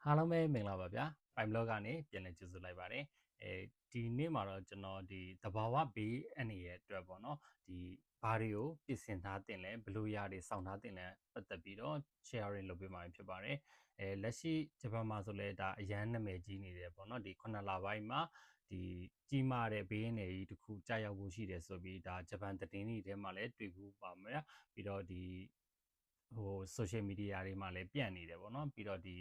အားလုံးပဲမင်္ဂလာပါဗျာပိုင်ဘလော့ကနေပြန်လည်ကြိုဆိုလိုက်ပါတယ်ဒီနေ့မှာတော့ကျွန်တော်ဒီသဘာဝဘေးအနေရဲ့အတွက်ပေါ့နော်ဒီဘာတွေကိုပြင်ဆင်ထားတင်လဲဘယ်လိုရာတွေစောင့်ထားတင်လဲပတ်သက်ပြီးတော့ sharing လုပ်ပေးမှာဖြစ်ပါတယ်လက်ရှိဂျပန်မှာဆိုလဲဒါအရန်နာမည်ကြီးနေတယ်ပေါ့နော်ဒီ9လပိုင်းမှာဒီကြီးမားတဲ့ဘေးအနေကြီးတစ်ခုကြာရောက်ဖို့ရှိတယ်ဆိုပြီးဒါဂျပန်သတင်းတွေထဲမှာလည်းတွေ့ဘူးပါမယ်ပြီးတော့ဒီsocial media တွေမှာလည်းပြန့်နေတယ်ပေါ့နော်ပြီးတော့ဒီ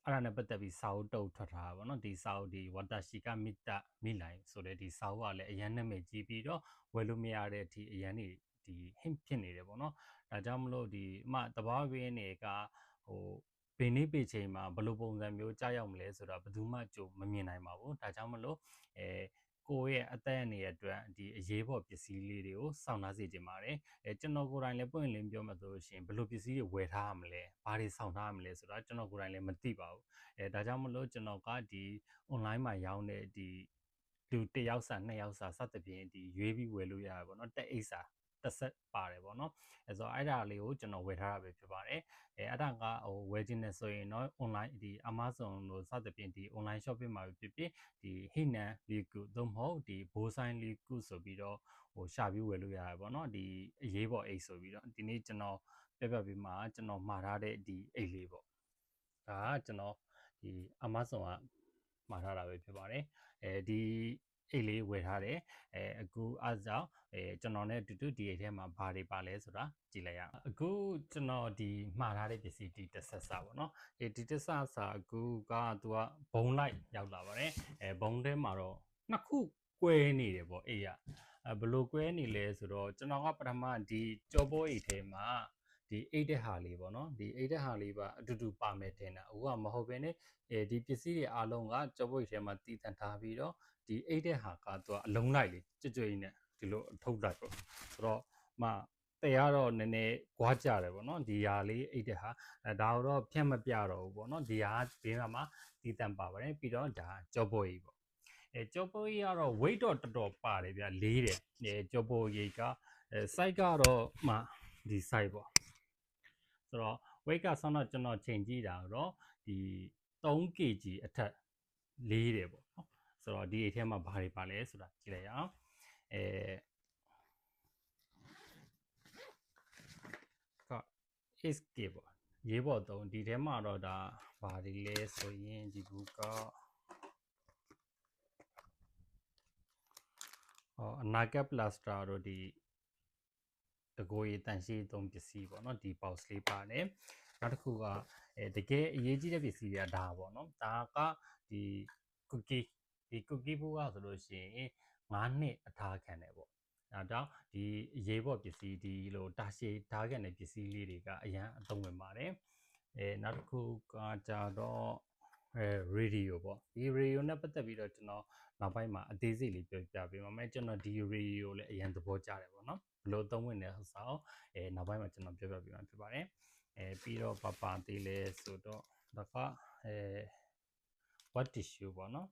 အဲ့ဒါနဲ့ပတ်သက်ပြီးစာအုပ်တုပ်ထွက်ထားတာပေါ့နော်ဒီစာအုပ်ဒီဝါတာရှိကမီတာမိလိုင်ဆိုတဲ့ဒီစာအုပ်ကလည်းအရန်နာမည်ကြီးပြီးတော့ဝယ်လို့မရတဲ့အထိအရန်နေဒီ hint ဖြစ်နေတယ်ပေါ့နော်ဒါကြောင့်မလို့ဒီတဘာဝင်းတွေကဘယ်နေ့ပေချိန်မှာဘယ်လိုပုံစံမျိုးကြားရောက်မလဲဆိုတာဘယ်သူမှကြိုမမြင်နိုင်ပါဘူးဒါကြောင့်မလို့ကိုယ့်ရဲ့အသက်အန္တရာယ်အတွက်ဒီအရေးပေါ်ပစ္စည်းလေးတွေကိုစောင့်ထားစေချင်ပါတယ်ကျွန်တော်ကိုယ်တိုင်လည်းပွင့်လင်းပြောမှဆိုလို့ရှိရင်ဘယ်လိုပစ္စည်းတွေဝယ်ထားရမလဲဘာတွေစောင့်ထားရမလဲဆိုတာကျွန်တော်ကိုယ်တိုင်လည်းမသိပါဘူးဒါကြောင့်မလို့ကျွန်တော်ကဒီ online မှာရောင်းတဲ့ဒီလူတစ်ယောက်စာနှစ်ယောက်စာစသဖြင့်ဒီရွေးပြီးဝယ်လို့ရတယ်ပေါ့နော်တက်အိတ်စာတစ်ဆက်ပါတယ်ပေါ့နော်ဆိုတော့အဲ့ဒါလေးကိုကျွန်တော်ဝယ်ထားတာပဲဖြစ်ပါတယ်အဲ့ဒါကဝယ်ခြင်းနဲ့ဆိုရင်တော့ online ဒီ Amazon လို့စသဖြင့်ဒီ online shopping မှာဖြစ်ဖြစ်ဒီ Hinan လေးခုသို့မဟုတ်ဒီဘိုးဆိုင်လေးခုဆိုပြီးတော့ရှာပြီးဝယ်လို့ရတယ်ပေါ့နော်ဒီအရေးပေါ်အိတ်ဆိုပြီးတော့ဒီနေ့ကျွန်တော်ပြပြီးမှကျွန်တော်မှာထားတဲ့ဒီအိတ်လေးပေါ့ဒါကကျွန်တော်ဒီ Amazon ကမှာထားတာပဲဖြစ်ပါတယ်ဒီအိတ်လေးဝယ်ထားတယ်အခုအားကြောင့်ကျွန်တော်နဲ့အတူတူဒီအိတ်ထဲမှာဘာတွေပါလဲဆိုတာကြည့်လိုက်ရအောင်အခုကျွန်တော်ဒီမှာထားတဲ့ပစ္စည်းဒီတစ်ဆက်စာပေါ့နော်ဒီတစ်ဆက်စာအခုကသူကဘုံလိုက်ရောက်လာပါတယ်ဘုံထဲမှာတော့နှစ်ခုကွဲနေတယ်ပေါ့အိတ်ရဘယ်လိုကွဲနေလဲဆိုတော့ကျွန်တော်ကပထမဒီကြောပိုးအိတ်ထဲမှာဒီအိတ်တဲ့ဟာလေးပေါ့နော်ဒီအိတ်တဲ့ဟာလေးပါအတူတူပါမယ်တင်တာအခုကမဟုတ်ဘဲနဲ့ဒီပစ္စည်းတွေအားလုံးကကြောပိုးအိတ်ထဲမှာတည်တံ့ထားပြီးတော့ဒီအိတ်တဲ့ဟာကသူကအလုံးလိုက်လေကြွကြွကြီးနဲ့ဒီလိုထုတ်လိုက်ပေါ့ဆိုတော့တရားတော့နည်းနည်းကွာကြတယ်ပေါ့နော်ဒီဟာလေးအိတ်တဲ့ဟာဒါတော့ဖြတ်မပြတော့ဘူးပေါ့နော်ဒီဟာဘေးမှာတည်တံ့ပါပါတယ်ပြီးတော့ဒါကြောပိုးအိတ်ပေါ့ကြောပိုးကြီးကတော့ weight တော့တော်တော်ပါတယ်ဗျလေးတယ်ကြောပိုးကြီးက size ကတော့ဒီ size ပေါ့ဆိုတော့ weight ကဆောင်းတော့ကျွန်တော်ချိန်ကြည့်တာတော့ဒီ3 kg အထက်လေးတယ်ပေါ့နော်ဆိုတော့ဒီအိတ်ထဲမှာဘာတွေပါလဲဆိုတာကြည့်လိုက်ရအောင်SK ပေါ့ရေးပေါ်သုံးဒီထဲမှာတော့ဒါဘာတွေလဲဆိုရင်ဒီဘူကအနာဂတ်ပလစတာတို့ဒီတကိုယ်ရည်တန်ရှင်းသုံးပစ္စည်းပေါ့နော်ဒီ box လေးပါတယ်နောက်တစ်ခုကတကယ်အရေးကြီးတဲ့ပစ္စည်းတွေကဒါပေါ့နော်ဒါကဒီ cookie ဒီ cookie ဘူးကဆိုလို့ရှိရင်9နှစ်အထားခံတယ်ပေါ့ဒါကြောင့်ဒီအရေးပေါ်ပစ္စည်းဒီလိုတာရှည်ထားခံတဲ့ပစ္စည်းလေးတွေကအရန်အသုံးဝင်ပါတယ်နောက်တစ်ခုကကြတော့ရေဒီယိုပေါ့ဒီရေဒီယိုနဲ့ပတ်သက်ပြီးတော့ကျွန်တော်နောက်ပိုင်းမှာအသေးစိတ်လေးပြောပြပေးပါမယ်ကျွန်တော်ဒီရေဒီယိုလည်းအရန်သဘောကျတယ်ပေါ့နော်ဘယ်လိုသုံးဝင်လဲဆိုတော့နောက်ပိုင်းမှာကျွန်တော်ပြောပြပေးမှာဖြစ်ပါတယ်ပြီးတော့ပါသေးလဲဆိုတော့ဒါကwet tissue ပေါ့နော်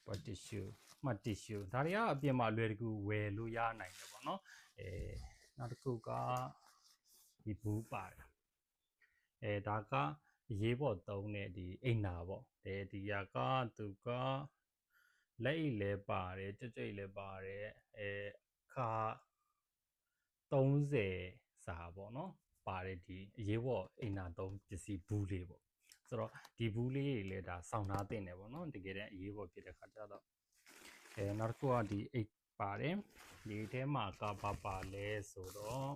wet tissue မှတ် tissue ဒါတွေကအပြင်မှာအလွယ်တကူဝယ်လို့ရနိုင်တယ်ပေါ့နော်နောက်တစ်ခုကဒီဘူးပါတယ်ဒါကအရေးပေါ်သုံးတဲ့ဒီအိမ်နာပေါ့ဒီကသူကလက်အိတ်လဲပါတယ်ကြွကြွလဲပါတယ်ခါ30စာပေါ့နော်ပါတယ်ဒီအရေးပေါ်အိမ်နာသုံးပစ္စည်းဘူးလေးပေါ့ဆိုတော့ဒီဘူးလေးတွေလည်းဒါစောင့်ထားတင်တယ်ပေါ့နော်တကယ်တမ်းအရေးပေါ်ဖြစ်တဲ့ခါကျတော့နောက်တစ်ခုကဒီအိတ်ပါတယ်ဒီထဲမှာကပါလဲဆိုတော့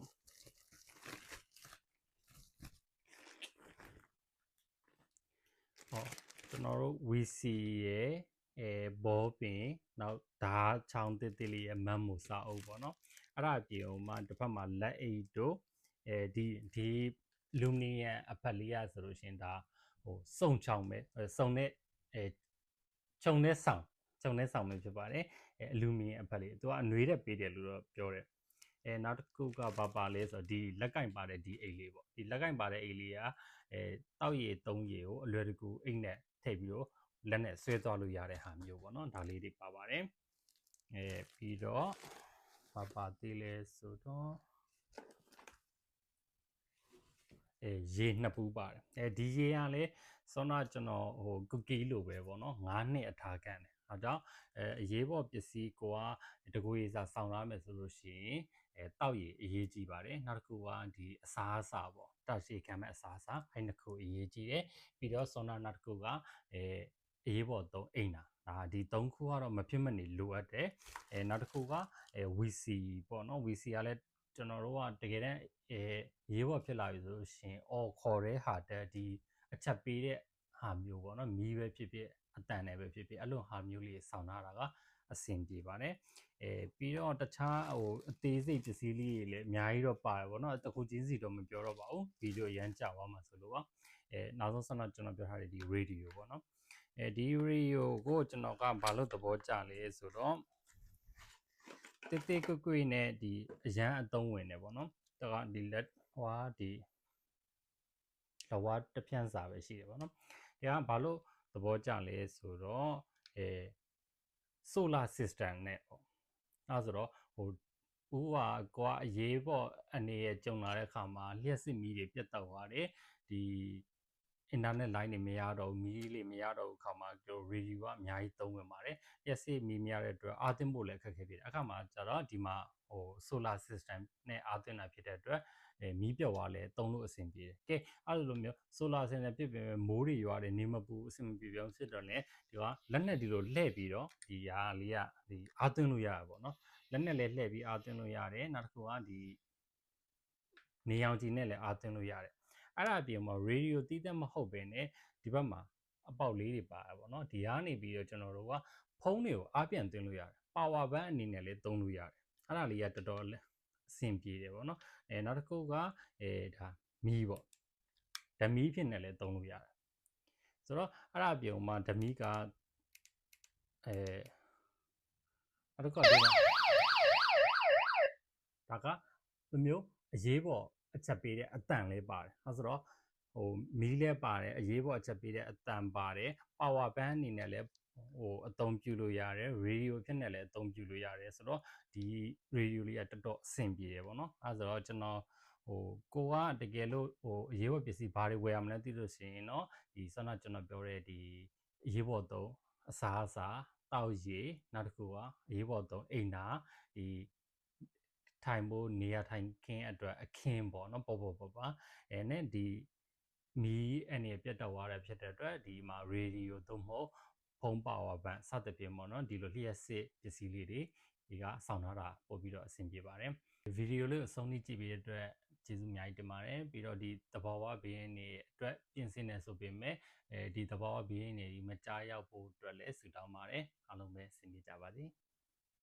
ကျွန်တော်တို့ VC ရဲ့ဘောပင်နောက်ဓာတ်ချောင်းတစ်လေးရဲ့မမ်မူစာအုပ်ပေါ့နော်အဲ့ဒါပြေအောင်မှတစ်ဖက်မှာလက်အိတ်တို့ဒီလူမီနီယံအဖက်လေးရဆိုလို့ရှင်ဒါစုံချောင်းပဲစုံတဲ့ခြုံတဲ့ဆောင်ပဲဖြစ်ပါတယ်အလူမီနီယံအဖက်လေးသူကအနှွေးတဲ့ပေးတယ်လို့တော့ပြောတယ်နောက်တစ်ခုကပါလဲဆိုတော့ဒီလက်ကင်ပါတဲ့ဒီအိတ်လေးပေါ့ဒီလက်ကင်ပါတဲ့အိတ်လေးကတောက်ရည်သုံးရည်ကိုအလွယ်တကူအိတ်နဲ့ထည့်ပြီးတော့လက်နဲ့ဆွဲသွားလို့ရတဲ့ဟာမျိုးပေါ့နော်ဒါလေးတွေပါပါတယ်ပြီးတော့ပါသေးလဲဆိုတော့ ရေနှစ်ပူးပါတယ်ဒီရေကလည်းစောနကျွန်တော်ကူကီလိုပဲပေါ့နော်9နှစ်အထားခံတယ်အဲကြောင့်အရေးပေါ်ပစ္စည်းကိုကတကူရေစာစောင့်ရမယ်ဆိုလို့ရှိရင်တောက်ရည်အရေးကြီးပါတယ်နောက်တစ်ခုကဒီအစားအစာပေါ့တောက်ရှိခံမဲ့အစားအစာအဲ့နှစ်ခုအရေးကြီးတယ်ပြီးတော့စောနနောက်တစ်ခုကအရေးပေါ်သုံးအိမ်ဒါဒီ3ခုကတော့မဖြစ်မနေလိုအပ်တယ်နောက်တစ်ခုကVC ပေါ့နော် VC ကလည်းကျွန်တော်တို့ကတကယ်တမ်းရေးပေါ်ဖြစ်လာပြီဆိုလို့ရှိရင်ခေါ်တဲ့ဟာတက်ဒီအချက်ပေးတဲ့ဟာမျိုးပေါ့နော်မီးပဲဖြစ်ဖြစ်အတန်နဲ့ပဲဖြစ်ဖြစ်အဲ့လိုဟာမျိုးလေးဆောင်းထားတာကအဆင်ပြေပါတယ်ပြီးတော့တခြားအသေးစိတ်ပစ္စည်းလေးတွေလည်းအများကြီးတော့ပါတယ်ပေါ့နော်တခုချင်းစီတော့မပြောတော့ပါဘူးဗီဒီယိုရမ်းကြာသွားမှာဆိုလို့ပါနောက်ဆုံးဆက်တော့ကျွန်တော်ပြောထားတဲ့ဒီ radio ပေါ့နော်ဒီ radio ကိုကျွန်တော်ကဘာလို့သဘောကျလဲဆိုတော့တေးသေးကွေ့နဲ့ဒီအရန်အသုံးဝင်တယ်ပေါ့နော်ဒါကဒီလက်ဟွာဒီလဝါတစ်ဖြန့်စာပဲရှိတယ်ပေါ့နော်ဒါကဘာလို့သဘောကျလဲဆိုတော့solar system နဲ့ပေါ့အဲဆိုတော့ဦးကွာအရေးပေါ့အနေရကြုံလာတဲ့အခါမှာလျှက်စစ်မီးတွေပြတ်တောက်သွားတယ်ဒီအင်တာနက်လိုင်းတွေမရတော့ဘူးမီးလေးမရတော့ဘူးအခါမှာကျွန်တော်ရေဒီယိုကအများကြီးသုံးဝင်ပါတယ်လျှက်စစ်မီးမရတဲ့အတွက်အားသွင်းဖို့လည်းအခက်အခဲဖြစ်တယ်အခါမှာကျတော့ဒီမှာsolar system နဲ့အားသွင်းတာဖြစ်တဲ့အတွက်မီးပျောက်သွားလဲသုံးလို့အဆင်ပြေတယ်ကဲအဲ့လိုမျိုး solar system ဖြစ်ပေမဲ့မိုးတွေရွာတယ်နေမပူအဆင်မပြေပြောင်းဖြစ်တော့လဲဒီကလက်နဲ့ဒီလိုလှည့်ပြီးတော့ဒီဟာလေးကဒီအားသွင်းလို့ရတာပေါ့နော်လက်နဲ့လည်းလှည့်ပြီးအားသွင်းလို့ရတယ်နောက်တစ်ခုကဒီနေရောင်ခြည်နဲ့လည်းအားသွင်းလို့ရတယ်အဲ့ဒါအပြင်မှာ radio တီးသက်မဟုတ်ဘဲနဲ့ဒီဘက်မှာအပေါက်လေးတွေပါတယ်ပေါ့နော်ဒီကနေပြီးတော့ကျွန်တော်တို့ကဖုန်းတွေကိုအားပြန်သွင်းလို့ရတယ် power bank အနေနဲ့လည်းသုံးလို့ရတယ်အဲ့ဒါလေးကတော်တော်အဆင်ပြေတယ်ပေါ့နော်နောက်တစ်ခုကဒါမီးပေါ့ဓမီဖြစ်နေလဲသုံးလို့ရတယ်ဆိုတော့အဲ့ဒါပြုံမှာဓမီကနောက်တစ်ခုကဒါကလိုမျိုးအရေးပေါ်အချက်ပေးတဲ့အတန်လေးပါတယ်အဲဆိုတော့မီးလည်းပါတယ်အရေးပေါ်အချက်ပေးတဲ့အတန်ပါတယ် power bank အနေနဲ့လည်းအသုံးပြုလို့ရတယ် radio ဖြစ်နေလည်းအသုံးပြုလို့ရတယ်ဆိုတော့ဒီ radio လေးကတော်တော်အဆင်ပြေတယ်ပေါ့နော်အဲဆိုတော့ကျွန်တော်ကိုကတကယ်လို့အရေးပေါ်ပစ္စည်းဘာတွေဝယ်ရမလဲသိလို့ရှိရင်တော့ဒီစနကျွန်တော်ပြောတဲ့ဒီအရေးပေါ်သုံးအစားအစာတောက်ရေနောက်တစ်ခုကအရေးပေါ်သုံးအိမ်သာဒီထိုင်ဖို့နေရာထိုင်ခင်းအတွက်အခင်းပေါ့နော်ပေါ့နဲ့ဒီမီးအနေပြတ်တော့သွားတယ်ဖြစ်တဲ့အတွက်ဒီမှာ radio သို့မဟုတ်ဖုန်း power bank စသဖြင့်ပေါ့နော်ဒီလိုလျှက်စစ်ပစ္စည်းလေးတွေဒီကစောင့်ထားတာပို့ပြီးတော့အဆင်ပြေပါတယ်ဗီဒီယိုလေးကိုအဆုံးထိကြည့်ပြီးတဲ့အတွက်ကျေးဇူးအများကြီးတင်ပါတယ်ပြီးတော့ဒီသဘာဝဘေးရင်းတွေအတွက်ပြင်ဆင်နေဆိုပေမဲ့ဒီသဘာဝဘေးရင်းတွေမကြားရောက်ဖို့အတွက်လည်းဆုတောင်းပါတယ်အားလုံးပဲအဆင်ပြေကြပါစေ